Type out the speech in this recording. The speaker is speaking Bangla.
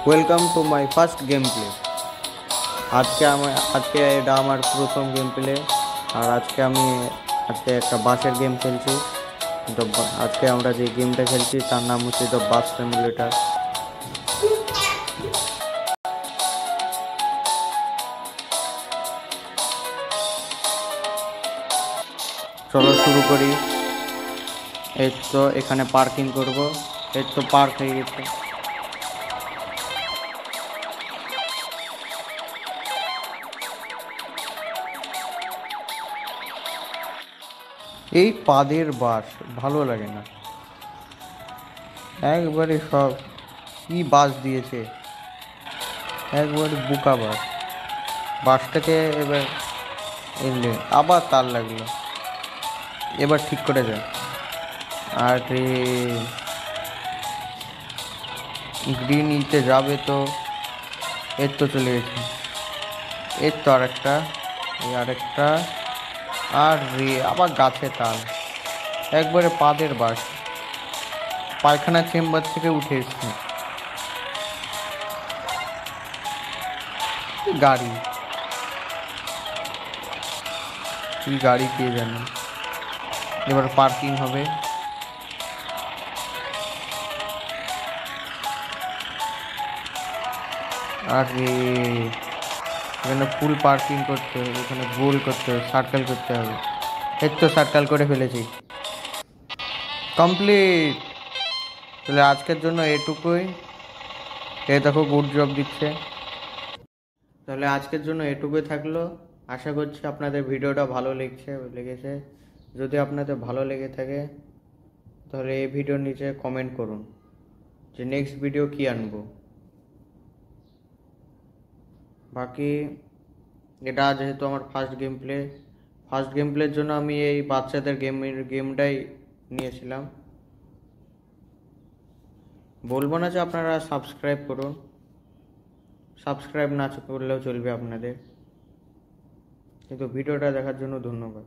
Welcome to my first game play. আজকে এটা আমার প্রথম গেম প্লে। আর আজকে একটা বাসের গেম খেলছি। আজকে আমরা যে গেমটা খেলছি তার নাম হচ্ছে দ্য বাস সিমুলেটর। চলো শুরু করি। এই তো এখানে পার্কিং করব। এই তো পার্ক হয়ে গেছে। এই পাদের বাস ভালো লাগে না, একবারে সব কি বাস দিয়েছে, একবারে বোকা বাস। বাসটাকে এবার এলে আবার তার লাগলো, এবার ঠিক করে যায়। আরে গ্রিন ইতে যাবে তো, এর তো চলে গেছে। এর তো আরেকটা, এই আরেকটা, আর রে আবার গাছে তাল, একবারে পাদের বাস। পায়খানা চেম্বার থেকে উঠে এসছে গাড়ি, কি গাড়ি কে জানে। এবার পার্কিং হবে। আরে এখানে ফুল পার্কিং করতে হবে, এখানে গোল করতে হবে, সার্কেল করতে হবে। এর তো সার্কেল করে ফেলেছি, কমপ্লিট। তাহলে আজকের জন্য এটুকুই। এ দেখো গুড জব দিচ্ছে। তাহলে আজকের জন্য এটুকুই থাকলো। আশা করছি আপনাদের ভিডিওটা ভালো লেগেছে। যদি আপনাদের ভালো লেগে থাকে তাহলে এই ভিডিওর নিচে কমেন্ট করুন যে নেক্সট ভিডিও কি আনবো। বাকি এটা যেহেতু আমার ফার্স্ট গেম প্লের জন্য আমি এই বাচ্চাদের গেমটাই নিয়েছিলাম। বলবো না যে আপনারা সাবস্ক্রাইব করুন, সাবস্ক্রাইব না করলেও চলবে আপনাদের, কিন্তু ভিডিওটা দেখার জন্য ধন্যবাদ।